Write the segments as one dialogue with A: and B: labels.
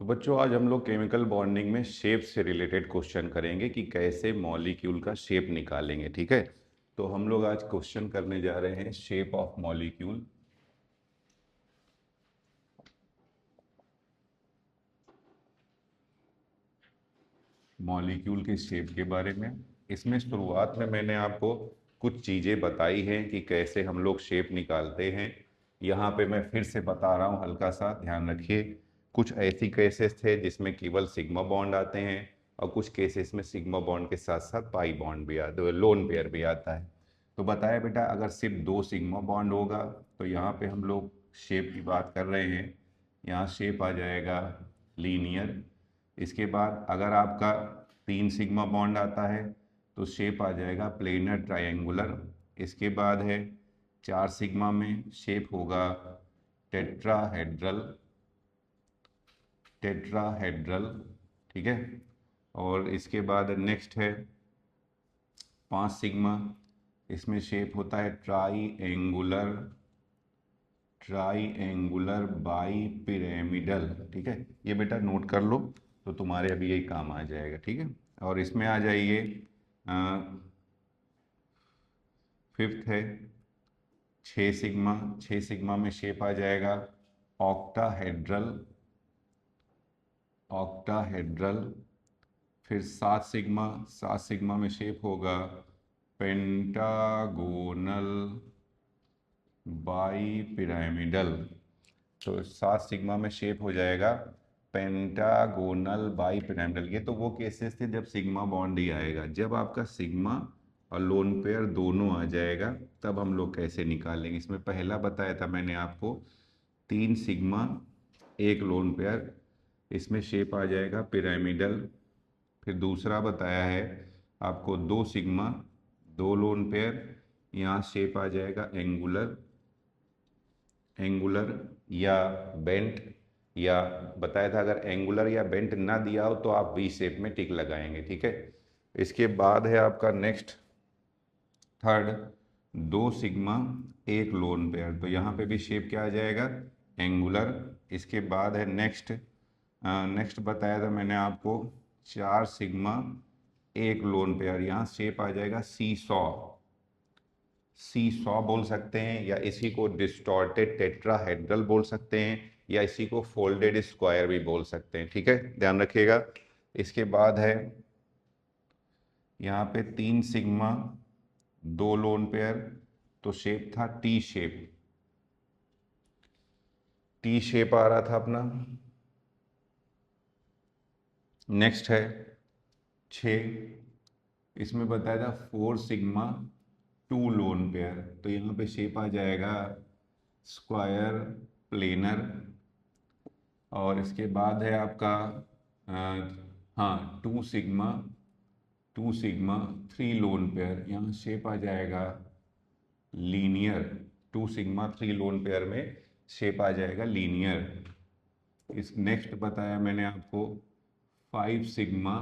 A: बच्चों आज हम लोग केमिकल बॉन्डिंग में शेप से रिलेटेड क्वेश्चन करेंगे कि कैसे मॉलिक्यूल का शेप निकालेंगे। ठीक है, तो हम लोग आज क्वेश्चन करने जा रहे हैं शेप ऑफ मॉलिक्यूल। मॉलिक्यूल के शेप के बारे में। इसमें शुरुआत में मैंने आपको कुछ चीज़ें बताई हैं कि कैसे हम लोग शेप निकालते हैं। यहाँ पे मैं फिर से बता रहा हूँ, हल्का सा ध्यान रखिए। कुछ ऐसी केसेस थे जिसमें केवल सिग्मा बॉन्ड आते हैं और कुछ केसेस में सिग्मा बॉन्ड के साथ साथ पाई बॉन्ड भी आता है, लोन पेयर भी आता है। तो बताया बेटा, अगर सिर्फ 2 सिग्मा बॉन्ड होगा तो यहाँ पे हम लोग शेप की बात कर रहे हैं। यहाँ शेप आ जाएगा लीनियर। इसके बाद अगर आपका 3 सिग्मा बॉन्ड आता है तो शेप आ जाएगा प्लेनर ट्रायंगुलर। इसके बाद है 4 सिग्मा में शेप होगा टेट्राहेड्रल। टेट्राहेड्रल, ठीक है। और इसके बाद नेक्स्ट है 5 सिग्मा, इसमें शेप होता है try angular. Try angular bi pyramidal, ठीक है। ये बेटा नोट कर लो तो तुम्हारे अभी यही काम आ जाएगा, ठीक है। और इसमें आ जाइए, फिफ्थ है 6 सिग्मा। 6 सिग्मा में शेप आ जाएगा ऑक्टाहेड्रल। ऑक्टाहेड्रल। फिर 7 सिग्मा। 7 सिग्मा में शेप होगा पेंटागोनल बाई पिरामिडल। तो 7 सिग्मा में शेप हो जाएगा पेंटागोनल बाई पिरामिडल। ये तो वो केसेस थे जब सिग्मा बॉन्ड ही आएगा। जब आपका सिग्मा और लोन पेयर दोनों आ जाएगा तब हम लोग कैसे निकालेंगे। इसमें पहला बताया था मैंने आपको 3 सिग्मा 1 लोन पेयर, इसमें शेप आ जाएगा पिरामिडल। फिर दूसरा बताया है आपको 2 सिग्मा 2 लोन पेयर, यहाँ शेप आ जाएगा एंगुलर। एंगुलर या बेंट, या बताया था अगर एंगुलर या बेंट ना दिया हो तो आप वी शेप में टिक लगाएंगे, ठीक है। इसके बाद है आपका next third 2 sigma 1 lone pair, तो यहाँ पे भी शेप क्या आ जाएगा एंगुलर। इसके बाद है नेक्स्ट नेक्स्ट बताया था मैंने आपको 4 सिग्मा 1 लोन पेयर, यहाँ शेप आ जाएगा सी सॉ। सी सॉ बोल सकते हैं, या इसी को डिस्टॉर्टेड टेट्राहेड्रल बोल सकते हैं, या इसी को फोल्डेड स्क्वायर भी बोल सकते हैं, ठीक है, ध्यान रखिएगा। इसके बाद है यहाँ पे 3 सिग्मा 2 लोन पेयर, तो शेप था टी शेप। टी शेप आ रहा था अपना। नेक्स्ट है 6, इसमें बताया था 4 सिग्मा 2 लोन पेयर, तो यहाँ पे शेप आ जाएगा स्क्वायर प्लेनर। और इसके बाद है आपका हाँ 2 सिग्मा 3 लोन पेयर, यहाँ शेप आ जाएगा लीनियर। 2 सिग्मा 3 लोन पेयर में शेप आ जाएगा लीनियर। इस नेक्स्ट बताया मैंने आपको 5 सिग्मा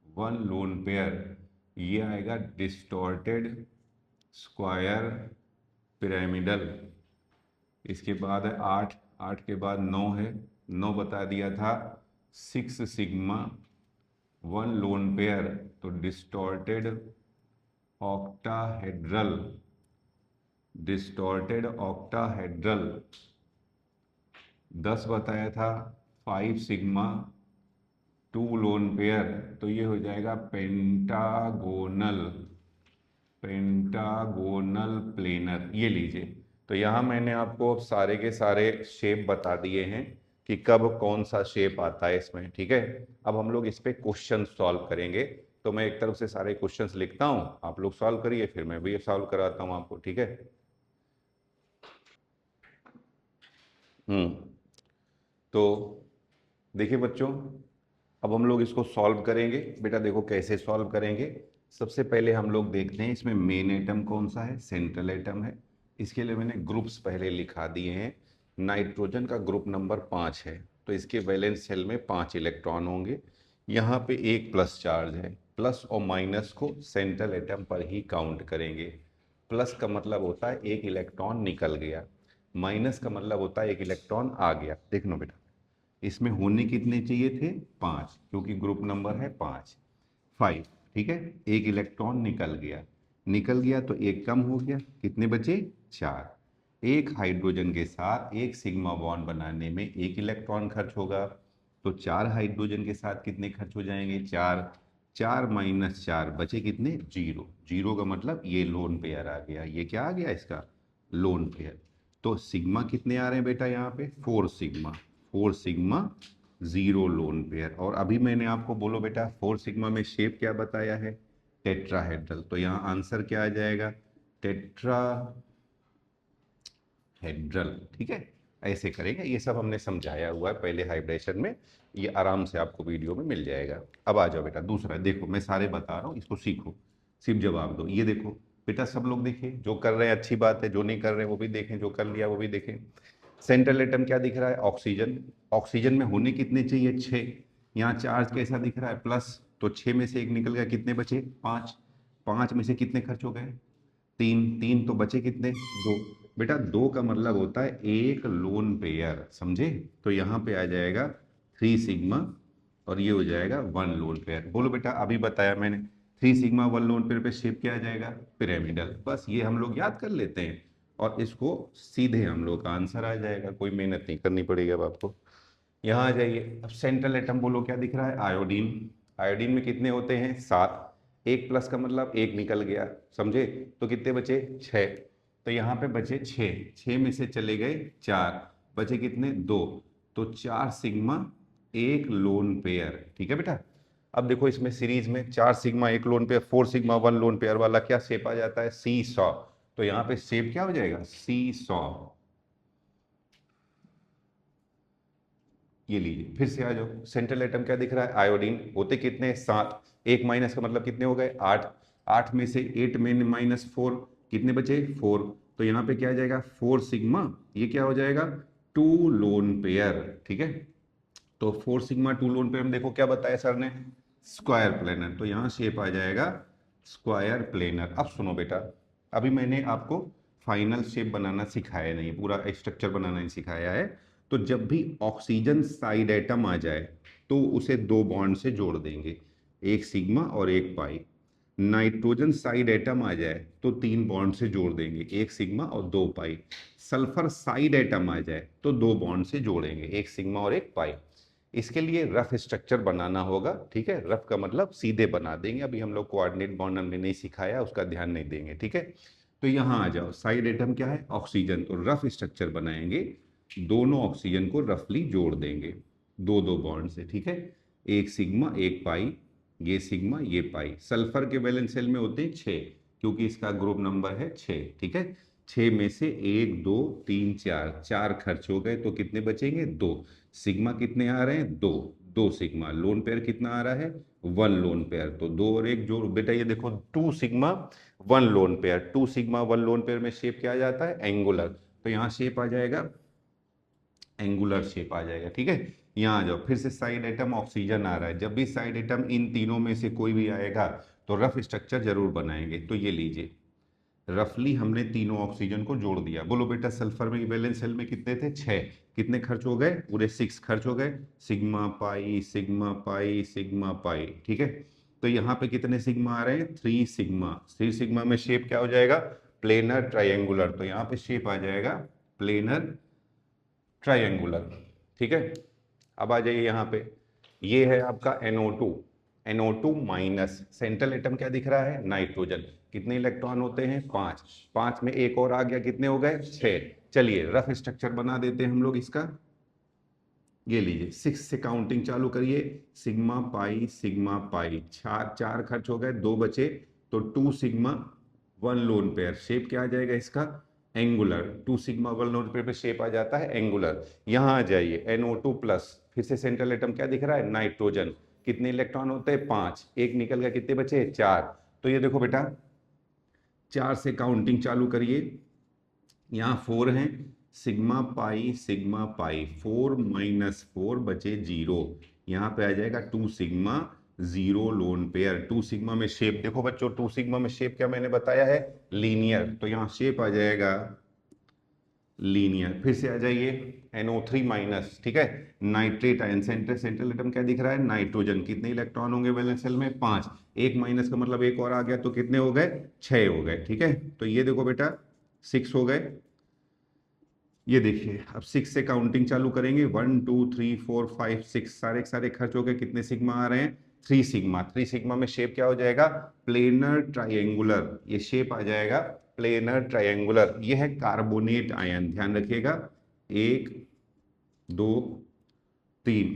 A: 1 लोन पेयर, ये आएगा डिस्टॉर्टेड स्क्वायर पिरामिडल। इसके बाद है 8, 8 के बाद 9 है। 9 बता दिया था 6 सिग्मा 1 लोन पेयर, तो डिस्टॉर्टेड ऑक्टाहेड्रल। Distorted octahedral. 10 बताया था 5 सिग्मा 2 लोन पेयर, तो ये हो जाएगा पेंटागोनल। पेंटागोनल प्लेनर, ये लीजिए। तो यहाँ मैंने आपको सारे के सारे शेप बता दिए हैं कि कब कौन सा शेप आता है इसमें, ठीक है। अब हम लोग इस पे क्वेश्चन सॉल्व करेंगे। तो मैं एक तरफ से सारे क्वेश्चंस लिखता हूँ, आप लोग सॉल्व करिए, फिर मैं भी सॉल्व कराता हूँ आपको, ठीक है। तो देखिए बच्चों, अब हम लोग इसको सॉल्व करेंगे। बेटा देखो कैसे सॉल्व करेंगे। सबसे पहले हम लोग देखते हैं इसमें मेन एटम कौन सा है, सेंट्रल एटम है। इसके लिए मैंने ग्रुप्स पहले लिखा दिए हैं। नाइट्रोजन का ग्रुप नंबर 5 है, तो इसके वैलेंस शेल में 5 इलेक्ट्रॉन होंगे। यहाँ पे एक प्लस चार्ज है, प्लस और माइनस को सेंट्रल एटम पर ही काउंट करेंगे। प्लस का मतलब होता है एक इलेक्ट्रॉन निकल गया, माइनस का मतलब होता है एक इलेक्ट्रॉन आ गया। देख लो बेटा, इसमें होने कितने चाहिए थे 5, क्योंकि ग्रुप नंबर है 5, 5, ठीक है। एक इलेक्ट्रॉन निकल गया तो एक कम हो गया, कितने बचे 4। एक हाइड्रोजन के साथ एक सिग्मा बॉन्ड बनाने में एक इलेक्ट्रॉन खर्च होगा, तो 4 हाइड्रोजन के साथ कितने खर्च हो जाएंगे 4, 4 माइनस 4 बचे कितने 0, 0 का मतलब ये लोन पेयर आ गया, ये क्या आ गया इसका लोन पेयर। तो सिग्मा कितने आ रहे हैं बेटा यहाँ पे 4 सिग्मा, 4 सिग्मा 0 लोन पेयर। और अभी मैंने आपको बोलो बेटा 4 सिग्मा में शेप क्या बताया है टेट्राहेड्रल, तो यहाँ आंसर क्या आ जाएगा टेट्राहेड्रल, ठीक है। ऐसे करेंगे, ये सब हमने समझाया हुआ है पहले हाइब्रेशन में, ये आराम से आपको वीडियो में मिल जाएगा। अब आ जाओ बेटा दूसरा, देखो मैं सारे बता रहा हूँ, इसको सीखो, सिर्फ जवाब दो। ये देखो बेटा सब लोग देखिए, जो कर रहे हैं अच्छी बात है, जो नहीं कर रहे हैं वो भी देखें, जो कर लिया वो भी देखें। सेंट्रल एटम क्या दिख रहा है ऑक्सीजन, ऑक्सीजन में होने कितने चाहिए 6, यहाँ चार्ज कैसा दिख रहा है प्लस, तो 6 में से एक निकल गया, कितने बचे 5, 5 में से कितने खर्च हो गए 3, 3 तो बचे कितने 2। बेटा 2 का मतलब होता है एक लोन पेयर, समझे। तो यहाँ पे आ जाएगा 3 सिग्मा और ये हो जाएगा 1 लोन पेयर। बोलो बेटा अभी बताया मैंने 3 सिग्मा 1 लोन पेयर पे शेप क्या आ जाएगा पिरामिडल, बस ये हम लोग याद कर लेते हैं और इसको सीधे हम लोग का आंसर आ जाएगा, कोई मेहनत नहीं करनी पड़ेगी अब आपको। यहाँ आ जाइए, अब सेंट्रल एटम बोलो क्या दिख रहा है आयोडीन, आयोडीन में कितने होते हैं 7, एक प्लस का मतलब एक निकल गया, समझे। तो कितने बचे 6, तो यहाँ पे बचे 6, 6 में से चले गए 4, बचे कितने 2, तो 4 सिग्मा एक लोन पेयर, ठीक है बेटा। अब देखो इसमें सीरीज में 4 सिग्मा एक lone pair, 4 sigma 1 lone pair वाला क्या शेप आ जाता है सी सॉ, तो यहाँ पे शेप क्या हो जाएगा सी सॉ। ये लीजिए फिर से आ जाओ, सेंट्रल एटम क्या दिख रहा है आयोडीन, होते कितने 7, एक माइनस का मतलब कितने हो गए 8, 8 में से 8 में माइनस 4, कितने बचे 4, तो यहाँ पे क्या आ जाएगा 4 सिग्मा, ये क्या हो जाएगा 2 लोन पेयर, ठीक है। तो 4 सिग्मा 2 लोन पेयर में देखो क्या बताया सर ने स्क्वायर प्लेनर, तो यहाँ शेप आ जाएगा स्क्वायर प्लेनर। अब सुनो बेटा, अभी मैंने आपको फाइनल शेप बनाना सिखाया नहीं, पूरा स्ट्रक्चर बनाना नहीं सिखाया है। तो जब भी ऑक्सीजन साइड एटम आ जाए तो उसे 2 बॉन्ड से जोड़ देंगे, एक सिग्मा और एक पाई। नाइट्रोजन साइड एटम आ जाए तो 3 बॉन्ड से जोड़ देंगे, एक सिग्मा और 2 पाई। सल्फर साइड एटम आ जाए तो 2 बॉन्ड से जोड़ेंगे, एक सिग्मा और एक पाई। इसके लिए रफ स्ट्रक्चर बनाना होगा, ठीक है। रफ का मतलब सीधे बना देंगे, अभी हम लोग कोऑर्डिनेट बॉन्ड हमने नहीं सिखाया, उसका ध्यान नहीं देंगे, ठीक है। तो यहाँ आ जाओ, साइड एटम क्या है ऑक्सीजन, तो रफ स्ट्रक्चर बनाएंगे, दोनों ऑक्सीजन को रफली जोड़ देंगे 2-2 बॉन्ड से, ठीक है। एक सिग्मा एक पाई, ये सिग्मा ये पाई। सल्फर के वैलेंस शेल में होते हैं 6, क्योंकि इसका ग्रुप नंबर है 6, ठीक है। 6 में से 1 2 3 4, 4 खर्च हो गए तो कितने बचेंगे 2, सिग्मा कितने आ रहे हैं 2, 2 सिग्मा, लोन पेयर कितना आ रहा है 1 लोन पेयर, तो 2 और 1 जोड़ बेटा, ये देखो 2 sigma 1 lone pair, 2 sigma 1 lone pair में शेप क्या आ जाता है एंगुलर, तो यहाँ शेप आ जाएगा एंगुलर शेप आ जाएगा, ठीक है। यहाँ आ जाओ, फिर से साइड एटम ऑक्सीजन आ रहा है, जब भी साइड एटम इन तीनों में से कोई भी आएगा तो रफ स्ट्रक्चर जरूर बनाएंगे। तो ये लीजिए रफली हमने तीनों ऑक्सीजन को जोड़ दिया। बोलो बेटा सल्फर में वैलेंस शेल में कितने थे 6, कितने खर्च हो गए पूरे 6 खर्च हो गए, sigma pi sigma pi sigma pi, ठीक है। तो यहाँ पे कितने सिग्मा आ रहे हैं 3 सिग्मा, 3 सिग्मा में शेप क्या हो जाएगा प्लेनर ट्राइंगुलर, तो यहाँ पे शेप आ जाएगा प्लेनर ट्राइंगुलर, ठीक है। अब आ जाइए यहाँ पे, ये है आपका NO2, NO2 minus, central atom क्या दिख रहा है नाइट्रोजन, कितने इलेक्ट्रॉन होते हैं 5, 5 में एक और आ गया, कितने हो गए 6। चलिए रफ स्ट्रक्चर बना देते हैं हम लोग इसका, ये लीजिए 6 से काउंटिंग चालू करिए, सिग्मा पाई 4 खर्च हो गए, 2 बचे, तो 2 सिग्मा 1 लोन पेयर, शेप क्या आ जाएगा इसका एंगुलर, 2 सिग्मा 1 लोन पेयर पे शेप आ जाता है एंगुलर। यहाँ आ जाइए NO2 प्लस, फिर से सेंट्रल एटम क्या दिख रहा है नाइट्रोजन, कितने इलेक्ट्रॉन होते हैं 5, एक निकल गया, कितने बचे 4। तो ये देखो बेटा 4 से काउंटिंग चालू करिए, यहाँ 4 हैं, सिग्मा पाई 4 माइनस 4 बचे 0, यहाँ पे आ जाएगा 2 सिग्मा 0 लोन पेयर। 2 सिग्मा में शेप देखो बच्चों, 2 सिग्मा में शेप क्या मैंने बताया है लीनियर, तो यहाँ शेप आ जाएगा लीनियर। फिर से आ जाइए NO3 माइनस, ठीक है, नाइट्रेट आयन, सेंट्रल एटम क्या दिख रहा है, नाइट्रोजन। कितने इलेक्ट्रॉन होंगे वैलेंस शेल में, 5। एक माइनस का मतलब एक और आ गया, तो कितने हो गए, 6 हो गए, ठीक है। तो ये देखो बेटा 6 हो गए। ये देखिए अब 6 से काउंटिंग चालू करेंगे, 1 2 3 4 5 6, सारे के सारे खर्च हो गए। कितने सिग्मा आ रहे हैं, 3 सिग्मा। 3 सिग्मा में शेप क्या हो जाएगा, प्लेनर ट्राइंगुलर। ये शेप आ जाएगा प्लेनर ट्राइंगुलर। ये है कार्बोनेट आयन, ध्यान रखिएगा। 1 2 3,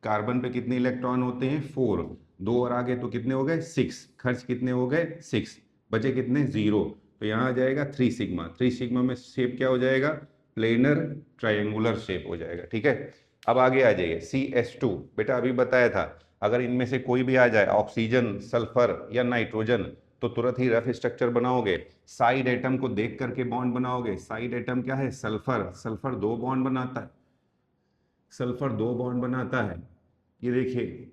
A: कार्बन पे कितने इलेक्ट्रॉन होते हैं, 4। 2 और आगे तो कितने हो गए, 6। खर्च कितने हो गए, 6। बचे कितने, 0। तो यहाँ आ जाएगा 3 सिग्मा। 3 सिग्मा में शेप क्या हो जाएगा, प्लेनर ट्रायंगुलर शेप हो जाएगा, ठीक है। अब आगे आ जाइए CH2। बेटा अभी बताया था अगर इनमें से कोई भी आ जाए, ऑक्सीजन, सल्फर या नाइट्रोजन, तो तुरंत ही रफ स्ट्रक्चर बनाओगे। साइड एटम को देख करके बॉन्ड बनाओगे। साइड एटम क्या है, सल्फर। सल्फर 2 बॉन्ड बनाता है, सल्फर 2 बॉन्ड बनाता है। ये देखिए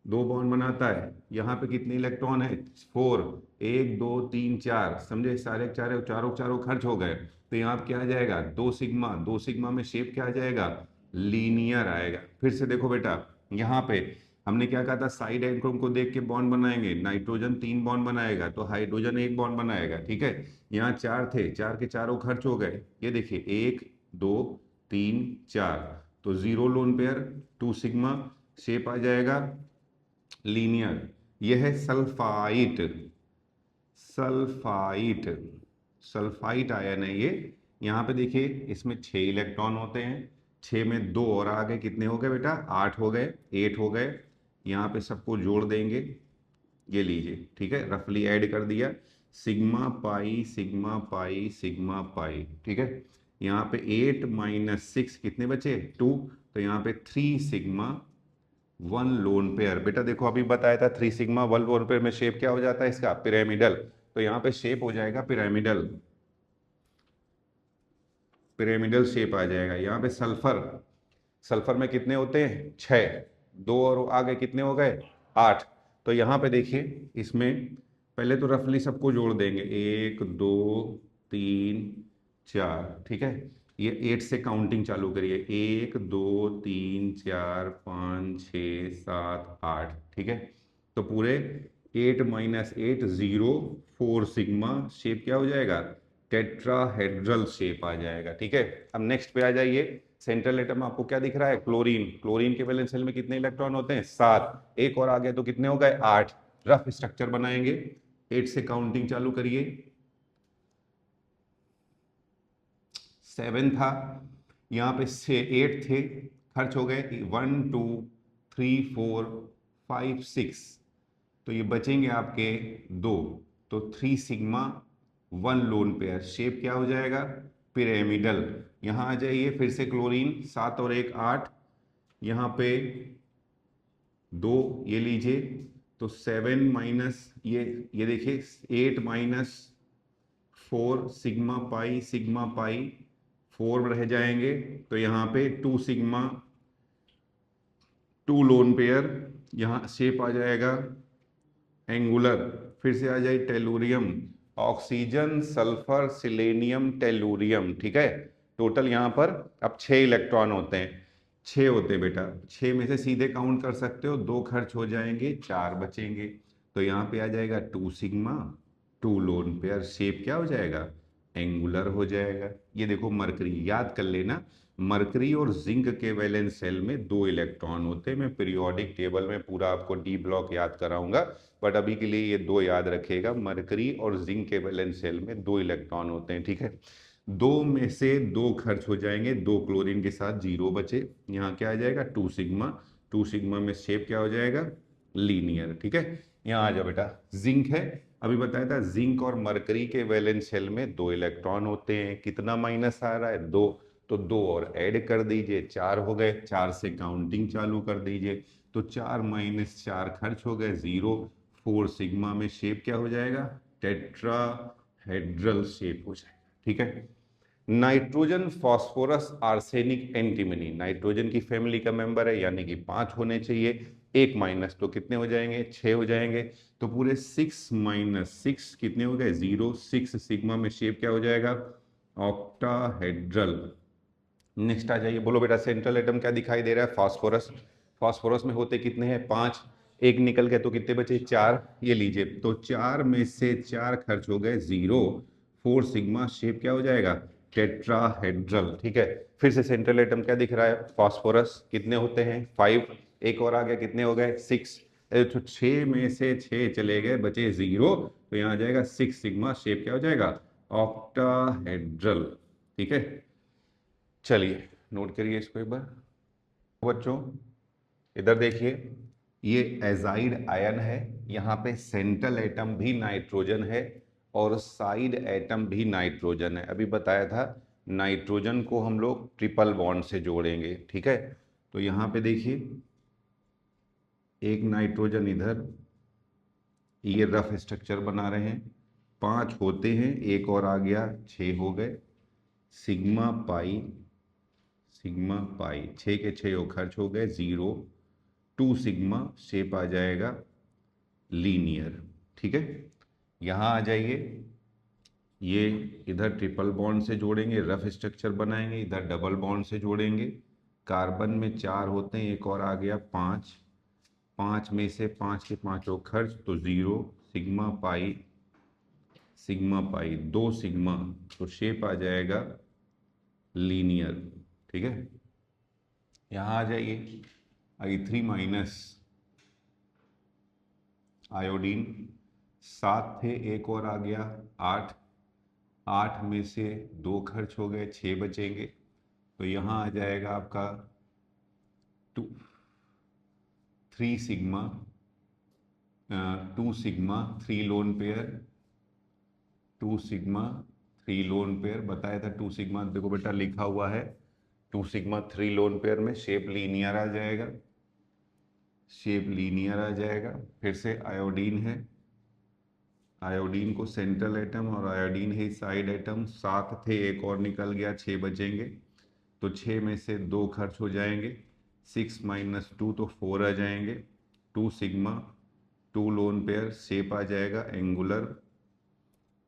A: 2 बॉन्ड बनाता है। यहाँ पे कितने इलेक्ट्रॉन है, 4। 1 2 3 4, समझे, सारे चारों चारों चारों खर्च हो गए। तो यहाँ पे क्या आ जाएगा, 2 सिग्मा। 2 सिग्मा में शेप क्या आ जाएगा, लीनियर आएगा। फिर से देखो बेटा, यहाँ पे हमने क्या कहा था, साइड एटम को देख के बॉन्ड बनाएंगे। नाइट्रोजन 3 बॉन्ड बनाएगा तो हाइड्रोजन 1 बॉन्ड बनाएगा, ठीक है। यहाँ 4 थे, 4 के चारों खर्च हो गए। ये देखिए 1 2 3 4, तो 0 लोन पेयर, 2 सिग्मा, शेप आ जाएगा लीनियर। यह है सल्फाइट। सल्फाइट, सल्फाइट आयन है ये। यहाँ पे देखिए इसमें 6 इलेक्ट्रॉन होते हैं। 6 में 2 और आ गए, कितने हो गए बेटा, 8 हो गए, 8 हो गए। यहाँ पे सबको जोड़ देंगे, ये लीजिए, ठीक है, रफली ऐड कर दिया। Sigma pi sigma pi sigma pi, ठीक है। यहाँ पे 8 माइनस 6 कितने बचे, 2। तो यहाँ पे 3 सिग्मा 1 लोन पेयर। बेटा देखो अभी बताया था 3 सिग्मा 1 लोन पेयर में शेप क्या हो जाता है इसका, पिरामिडल। तो यहाँ पे शेप हो जाएगा पिरामिडल, पिरामिडल शेप आ जाएगा। यहाँ पे सल्फर, सल्फर में कितने होते हैं, 6। 2 और आगे कितने हो गए, 8। तो यहाँ पे देखिए इसमें पहले तो रफली सबको जोड़ देंगे, 1 2 3 4, ठीक है। ये 8 से काउंटिंग चालू करिए, 1 2 3 4 5 6 7 8, ठीक है। तो पूरे 8 माइनस 8 0, 4 सिग्मा, शेप क्या हो जाएगा, टेट्राहेड्रल शेप आ जाएगा, ठीक है। अब नेक्स्ट पे आ जाइए। सेंट्रल एटम आपको क्या दिख रहा है, क्लोरीन। क्लोरीन के वैलेंस शेल में कितने इलेक्ट्रॉन होते हैं, 7। एक और आ गए तो कितने हो गए, 8। रफ स्ट्रक्चर बनाएंगे, 8 से काउंटिंग चालू करिए। 7 था, यहाँ पे 8 थे, खर्च हो गए 1 2 3 4 5 6। तो ये बचेंगे आपके 2। तो 3 सिग्मा 1 लोन पेयर, शेप क्या हो जाएगा, पिरामिडल। यहाँ आ जाइए फिर से, क्लोरीन 7 और 1 8, यहाँ पे 2, ये लीजिए। तो 7 माइनस ये देखिए 8 माइनस 4 सिग्मा पाई 4 रह जाएंगे। तो यहाँ पे 2 सिग्मा 2 लोन पेयर, यहाँ शेप आ जाएगा एंगुलर। फिर से आ जाए tellurium, oxygen sulphur selenium tellurium, ठीक है। टोटल यहाँ पर अब 6 इलेक्ट्रॉन होते हैं, 6 होते हैं बेटा। 6 में से सीधे काउंट कर सकते हो, 2 खर्च हो जाएंगे, 4 बचेंगे। तो यहाँ पे आ जाएगा 2 सिग्मा 2 लोन पेयर, शेप क्या हो जाएगा, एंगुलर हो जाएगा। ये देखो मरकरी, याद कर लेना, मरकरी और जिंक के वैलेंस शेल में 2 इलेक्ट्रॉन होते हैं। मैं पीरियोडिक टेबल में पूरा आपको डी ब्लॉक याद कराऊंगा, बट अभी के लिए ये 2 याद रखिएगा, मरकरी और जिंक के वैलेंस शेल में 2 इलेक्ट्रॉन होते हैं, ठीक है। 2 में से 2 खर्च हो जाएंगे, 2 क्लोरीन के साथ 0 बचे। यहाँ क्या आ जाएगा, 2 सिग्मा। 2 सिग्मा में शेप क्या हो जाएगा, लीनियर, ठीक है। यहाँ आ जाओ बेटा, जिंक है। अभी बताया था जिंक और मरकरी के वैलेंस शेल में 2 इलेक्ट्रॉन होते हैं। कितना माइनस आ रहा है, 2। तो 2 और ऐड कर दीजिए, 4 हो गए। 4 से काउंटिंग चालू कर दीजिए। तो 4 माइनस 4 खर्च हो गए, 0। 4 सिग्मा में शेप क्या हो जाएगा, टेट्राहेड्रल शेप हो जाएगा, ठीक है। Nitrogen phosphorus arsenic antimony, nitrogen की फैमिली का मेंबर है, यानी कि 5 होने चाहिए। 1 माइनस तो कितने हो जाएंगे, 6 हो जाएंगे। तो पूरे 6 माइनस 6 कितने हो गए, 0। 6 सिग्मा में शेप क्या हो जाएगा, ऑक्टाहेड्रल। नेक्स्ट आ जाइए, बोलो बेटा सेंट्रल एटम क्या दिखाई दे रहा है? फास्फोरस। फास्फोरस में होते कितने हैं? 5। एक निकल गए तो कितने बचे? 4। ये लीजिए, तो 4 में से 4 खर्च हो गए, 0। 4 सिग्मा, शेप क्या हो जाएगा? टेट्राहेड्रल। ठीक है, फिर से सेंट्रल एटम क्या दिख रहा है? फास्फोरस। कितने होते हैं? 5। एक और आ गया, कितने हो गए? 6। तो 6 में से 6 चले गए, बचे 0, तो यहाँ आ जाएगा 6 सिग्मा, शेप क्या हो जाएगा? ऑक्टाहेड्रल। ठीक है, चलिए नोट करिए इसको एक बार बच्चों। इधर देखिए, ये एजाइड आयन है, यहाँ पे सेंट्रल एटम भी नाइट्रोजन है और साइड एटम भी नाइट्रोजन है। अभी बताया था नाइट्रोजन को हम लोग ट्रिपल बॉन्ड से जोड़ेंगे। ठीक है, तो यहाँ पे देखिए, एक नाइट्रोजन इधर, ये रफ स्ट्रक्चर बना रहे हैं। 5 होते हैं, एक और आ गया, 6 हो गए। सिग्मा पाई, सिग्मा पाई, 6 के 6 खर्च हो गए, 0। 2 सिग्मा, शेप आ जाएगा लीनियर। ठीक है, यहाँ आ जाइए, ये इधर ट्रिपल बॉन्ड से जोड़ेंगे, रफ स्ट्रक्चर बनाएंगे, इधर डबल बॉन्ड से जोड़ेंगे। कार्बन में 4 होते हैं, एक और आ गया 5। 5 में से 5 के 5 खर्च, तो 0। Sigma pi, sigma pi, 2 sigma, तो शेप आ जाएगा लीनियर। ठीक है, यहाँ आ जाइए, I3 माइनस आयोडीन, 7 थे, एक और आ गया 8। 8 में से 2 खर्च हो गए, 6 बचेंगे, तो यहाँ आ जाएगा आपका 3 sigma, 2 sigma 3 lone pair, 2 sigma 3 lone pair. बताया था 2 सिग्मा, देखो बेटा लिखा हुआ है 2 सिग्मा 3 लोन पेयर में शेप लीनियर आ जाएगा, शेप लीनियर आ जाएगा। फिर से आयोडीन है, आयोडीन को सेंट्रल एटम और आयोडीन है साइड एटम। 7 थे, एक और निकल गया, 6 बचेंगे, तो 6 में से 2 खर्च हो जाएंगे, 6 माइनस 2, तो 4 आ जाएंगे। 2 सिग्मा, 2 लोन पेयर, शेप आ जाएगा एंगुलर।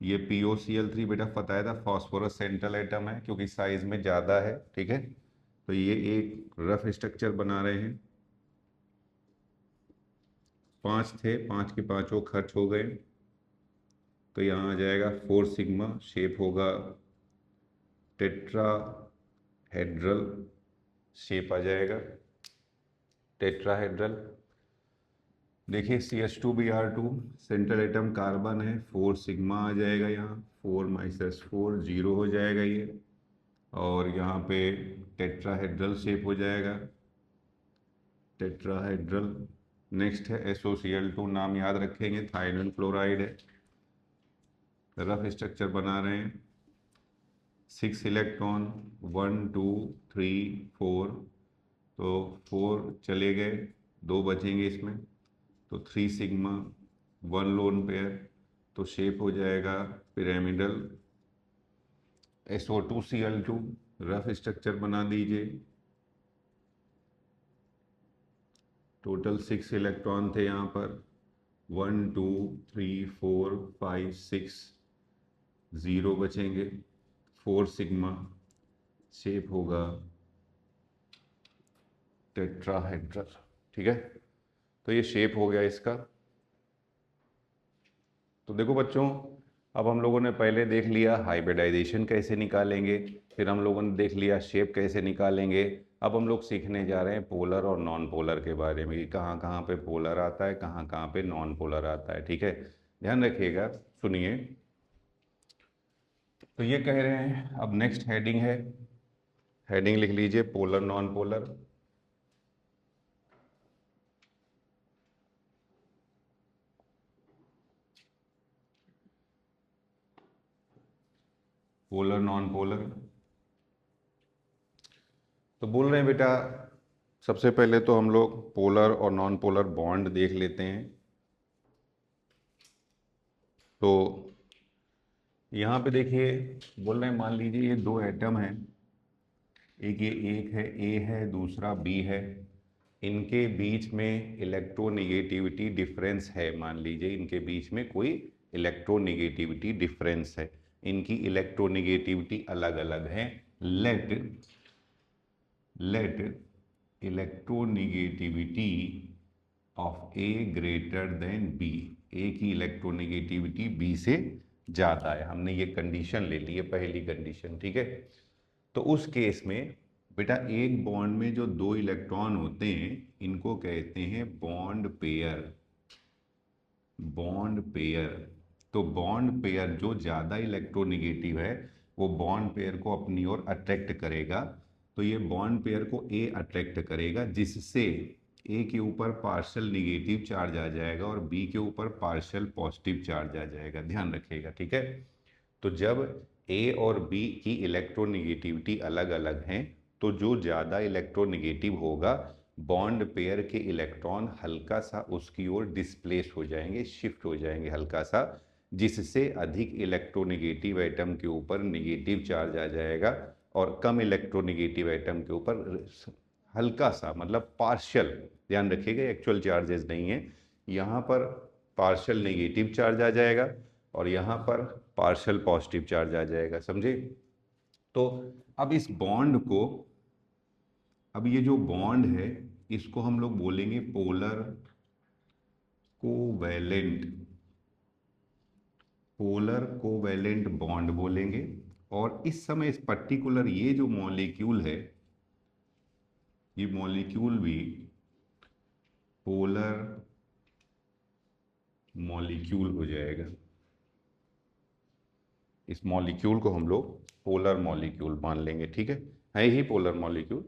A: ये POCl3 बेटा बताया था फॉस्फोरस सेंट्रल एटम है, क्योंकि साइज में ज़्यादा है। ठीक है, तो ये एक रफ स्ट्रक्चर बना रहे हैं। 5 थे, 5 के 5 खर्च हो गए, तो यहाँ आ जाएगा 4 सिग्मा, शेप होगा टेट्राहेड्रल, शेप आ जाएगा टेट्राहेड्रल। देखिए CH2Br2 सेंट्रल एटम कार्बन है, 4 सिग्मा आ जाएगा यहाँ, 4 माइनस 4, 0 हो जाएगा ये, और यहाँ पे टेट्राहेड्रल शेप हो जाएगा टेट्राहेड्रल। नेक्स्ट है SOCl2, नाम याद रखेंगे, थायरन क्लोराइड है, रफ स्ट्रक्चर बना रहे हैं। 6 इलेक्ट्रॉन, 1 2 3 4, तो 4 चले गए, 2 बचेंगे इसमें, तो 3 सिग्मा, 1 लोन पेयर, तो शेप हो जाएगा पिरामिडल। SO2Cl2, रफ स्ट्रक्चर बना दीजिए। टोटल 6 इलेक्ट्रॉन थे यहाँ पर, 1 2 3 4 5 6, 0 बचेंगे, 4 सिग्मा, शेप होगा टेट्राहेड्रल। ठीक है, तो ये शेप हो गया इसका। तो देखो बच्चों, अब हम लोगों ने पहले देख लिया हाइब्रिडाइजेशन कैसे निकालेंगे, फिर हम लोगों ने देख लिया शेप कैसे निकालेंगे। अब हम लोग सीखने जा रहे हैं पोलर और नॉन पोलर के बारे में, कि कहाँ कहाँ पे पोलर आता है, कहाँ कहाँ पे नॉन पोलर आता है। ठीक है, ध्यान रखिएगा, सुनिए। तो ये कह रहे हैं, अब नेक्स्ट हेडिंग है, हेडिंग लिख लीजिए polar non polar. Polar non polar, तो बोल रहे हैं बेटा, सबसे पहले तो हम लोग पोलर और नॉन पोलर बॉन्ड देख लेते हैं। तो यहाँ पे देखिए, बोल रहे हैं मान लीजिए ये 2 एटम हैं, एक ये एक है A है, दूसरा B है, इनके बीच में इलेक्ट्रोनेगेटिविटी डिफरेंस है। मान लीजिए इनके बीच में कोई इलेक्ट्रोनेगेटिविटी डिफरेंस है। इनकी इलेक्ट्रोनेगेटिविटी अलग अलग है। Let electronegativity of A greater than B, A की इलेक्ट्रोनेगेटिविटी बी से ज़्यादा है। हमने ये कंडीशन ले ली है, पहली कंडीशन, ठीक है। तो उस केस में बेटा एक बॉन्ड में जो दो इलेक्ट्रॉन होते हैं इनको कहते हैं बॉन्ड पेयर। बॉन्ड पेयर, तो बॉन्ड पेयर जो ज़्यादा इलेक्ट्रोनेगेटिव है वो बॉन्ड पेयर को अपनी ओर अट्रैक्ट करेगा। तो ये बॉन्ड पेयर को ए अट्रैक्ट करेगा, जिससे ए के ऊपर पार्शियल निगेटिव चार्ज आ जाएगा और बी के ऊपर पार्शियल पॉजिटिव चार्ज आ जाएगा, ध्यान रखिएगा, ठीक है। तो जब ए और बी की इलेक्ट्रोनेगेटिविटी अलग अलग हैं तो जो ज़्यादा इलेक्ट्रोनेगेटिव होगा बॉन्ड पेयर के इलेक्ट्रॉन हल्का सा उसकी ओर डिस्प्लेस हो जाएंगे, शिफ्ट हो जाएंगे हल्का सा, जिससे अधिक इलेक्ट्रोनेगेटिव एटम के ऊपर नेगेटिव चार्ज आ जाएगा और कम इलेक्ट्रोनेगेटिव एटम के ऊपर हल्का सा, मतलब पार्शियल, ध्यान रखिएगा एक्चुअल चार्जेस नहीं है, यहाँ पर पार्शियल नेगेटिव चार्ज आ जाएगा और यहाँ पर पार्शियल पॉजिटिव चार्ज आ जाएगा, समझे। तो अब इस बॉन्ड को, अब ये जो बॉन्ड है इसको हम लोग बोलेंगे polar covalent, polar covalent bond बोलेंगे। और इस समय इस पर्टिकुलर ये जो मॉलिक्यूल है, ये मॉलिक्यूल भी पोलर मॉलिक्यूल हो जाएगा। इस मॉलिक्यूल को हम लोग पोलर मॉलिक्यूल मान लेंगे, ठीक है ही पोलर मॉलिक्यूल।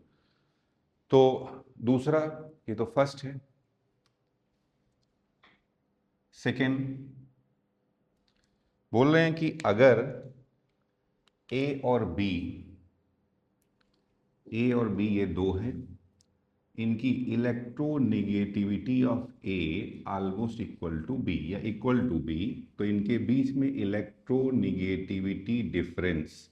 A: तो दूसरा, ये तो फर्स्ट है। सेकेंड बोल रहे हैं कि अगर ए और बी ये दो हैं, इनकी electronegativity of A almost equal to B या इक्वल टू बी, तो इनके बीच में इलेक्ट्रोनेगेटिविटी डिफरेंस,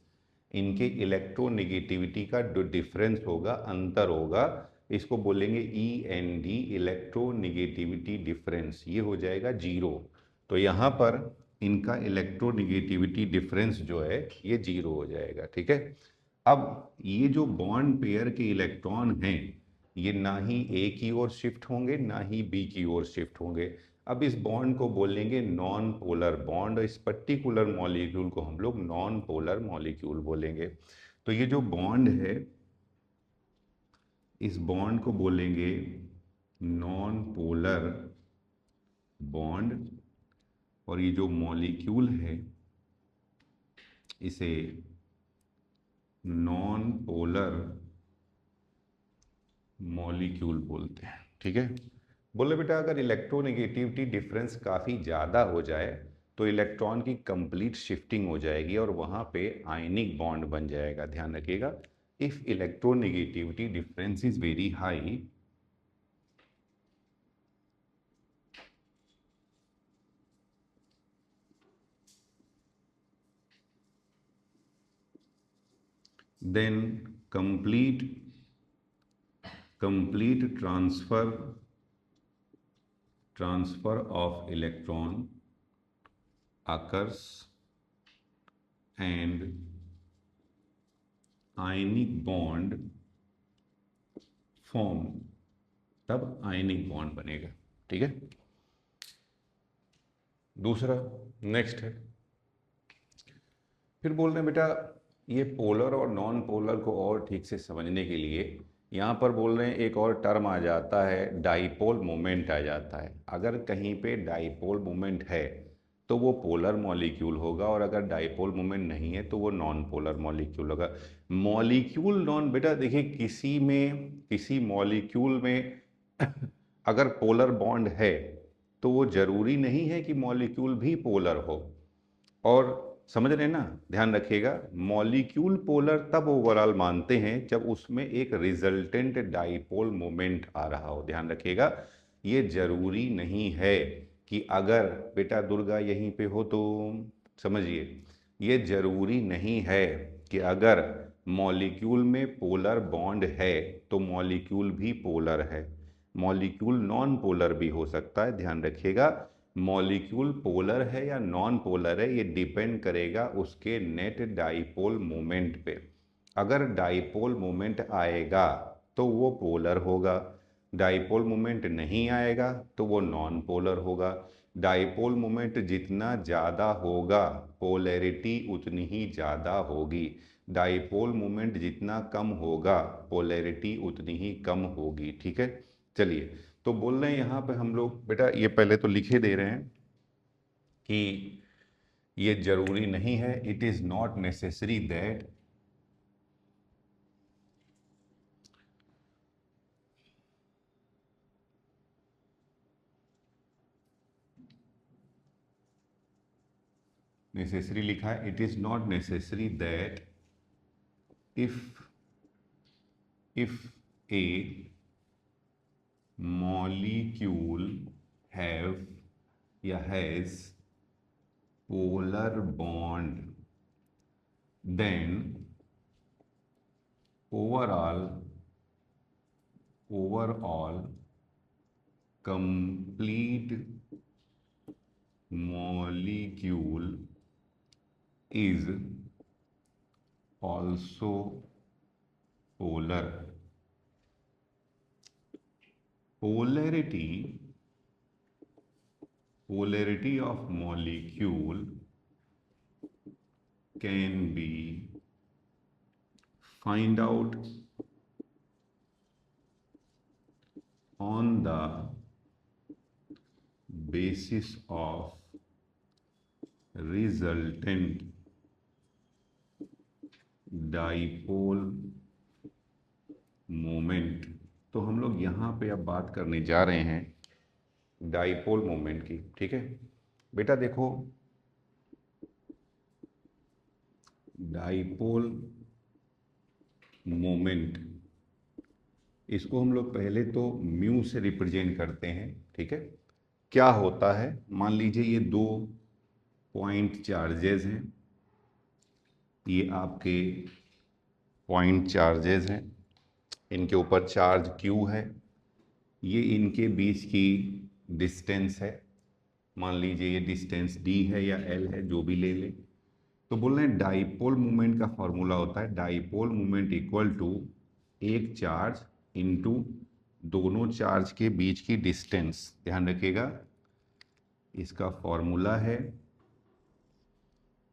A: इनके इलेक्ट्रोनेगेटिविटी का जो डिफरेंस होगा, अंतर होगा, इसको बोलेंगे END, इलेक्ट्रोनेगेटिविटी डिफरेंस, ये हो जाएगा 0। तो यहाँ पर इनका इलेक्ट्रोनेगेटिविटी डिफरेंस जो है ये 0 हो जाएगा, ठीक है। अब ये जो बॉन्ड पेयर के इलेक्ट्रॉन हैं ये ना ही ए की ओर शिफ्ट होंगे ना ही बी की ओर शिफ्ट होंगे। अब इस बॉन्ड को बोलेंगे नॉन पोलर बॉन्ड, इस पर्टिकुलर मॉलिक्यूल को हम लोग नॉन पोलर मॉलिक्यूल बोलेंगे। तो ये जो बॉन्ड है इस बॉन्ड को बोलेंगे नॉन पोलर बॉन्ड, और ये जो मॉलिक्यूल है इसे नॉन पोलर मॉलिक्यूल बोलते हैं, ठीक है। बोले बेटा अगर इलेक्ट्रोनेगेटिविटी डिफरेंस काफ़ी ज़्यादा हो जाए तो इलेक्ट्रॉन की कंप्लीट शिफ्टिंग हो जाएगी और वहाँ पे आयनिक बॉन्ड बन जाएगा, ध्यान रखिएगा। If electronegativity difference is very high, then complete transfer of electron occurs and ionic bond form, तब आयनिक बॉन्ड बनेगा, ठीक है। दूसरा नेक्स्ट है, फिर बोल रहे हैं बेटा ये पोलर और नॉन पोलर को और ठीक से समझने के लिए यहाँ पर बोल रहे हैं एक और टर्म आ जाता है, डाइपोल मोमेंट आ जाता है। अगर कहीं पे डाइपोल मोमेंट है तो वो पोलर मॉलिक्यूल होगा और अगर डाइपोल मोमेंट नहीं है तो वो नॉन पोलर मॉलिक्यूल होगा। मॉलिक्यूल नॉन, बेटा देखिए किसी मॉलिक्यूल में अगर पोलर बॉन्ड है तो वो जरूरी नहीं है कि मॉलिक्यूल भी पोलर हो। और समझ रहे हैं ना, ध्यान रखिएगा, मॉलिक्यूल पोलर तब ओवरऑल मानते हैं जब उसमें एक रिजल्टेंट डाइपोल मोमेंट आ रहा हो, ध्यान रखिएगा। ये जरूरी नहीं है कि अगर बेटा दुर्गा यहीं पे हो तो समझिए, ये जरूरी नहीं है कि अगर मॉलिक्यूल में पोलर बॉन्ड है तो मॉलिक्यूल भी पोलर है। मॉलिक्यूल नॉन पोलर भी हो सकता है, ध्यान रखिएगा। मॉलिक्यूल पोलर है या नॉन पोलर है, ये डिपेंड करेगा उसके नेट डाइपोल मोमेंट पे। अगर डाइपोल मोमेंट आएगा तो वो पोलर होगा, डाइपोल मोमेंट नहीं आएगा तो वो नॉन पोलर होगा। डाइपोल मोमेंट जितना ज़्यादा होगा पोलैरिटी उतनी ही ज़्यादा होगी, डाइपोल मोमेंट जितना कम होगा पोलैरिटी उतनी ही कम होगी। ठीक है, चलिए तो बोल रहे हैं यहाँ पे हम लोग, बेटा ये पहले तो लिखे दे रहे हैं कि ये जरूरी नहीं है, it is not necessary that necessary लिखा है, it is not necessary that if a molecule have या has polar bond then overall complete molecule is also polar. Polarity of molecule can be find out on the basis of resultant dipole moment. तो हम लोग यहाँ पे अब बात करने जा रहे हैं डाइपोल मोमेंट की। ठीक है बेटा, देखो डाइपोल मोमेंट, इसको हम लोग पहले तो म्यू से रिप्रेजेंट करते हैं। ठीक है, क्या होता है, मान लीजिए ये दो पॉइंट चार्जेस हैं, ये आपके पॉइंट चार्जेस हैं, इनके ऊपर चार्ज Q है, ये इनके बीच की डिस्टेंस है, मान लीजिए ये डिस्टेंस D है या L है, जो भी ले लें। तो बोल रहे हैं डाइपोल मोमेंट का फॉर्मूला होता है डाइपोल मोमेंट इक्वल टू एक चार्ज इनटू दोनों चार्ज के बीच की डिस्टेंस। ध्यान रखिएगा, इसका फॉर्मूला है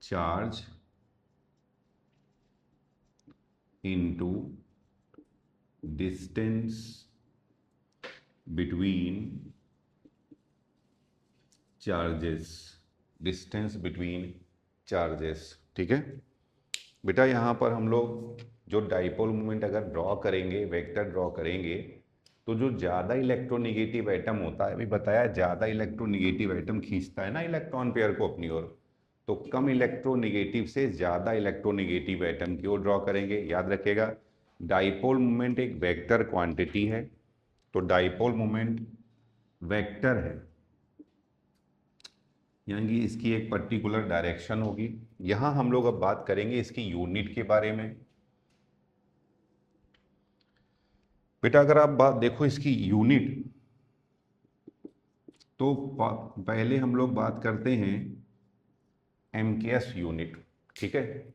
A: charge into distance between charges, distance between charges. ठीक है बेटा, यहाँ पर हम लोग जो डाइपोल मोमेंट अगर ड्रॉ करेंगे, वेक्टर ड्रॉ करेंगे, तो जो ज़्यादा इलेक्ट्रोनिगेटिव एटम होता है, अभी बताया ज़्यादा इलेक्ट्रोनिगेटिव एटम खींचता है ना इलेक्ट्रॉन पेयर को अपनी ओर, तो कम इलेक्ट्रोनिगेटिव से ज़्यादा इलेक्ट्रोनिगेटिव एटम की ओर ड्रॉ करेंगे। याद रखिएगा डाइपोल मोमेंट एक वेक्टर क्वांटिटी है, तो डाइपोल मोमेंट वेक्टर है, यानी कि इसकी एक पर्टिकुलर डायरेक्शन होगी। यहां हम लोग अब बात करेंगे इसकी यूनिट के बारे में। बेटा अगर आप बात देखो इसकी यूनिट, तो पहले हम लोग बात करते हैं MKS यूनिट। ठीक है,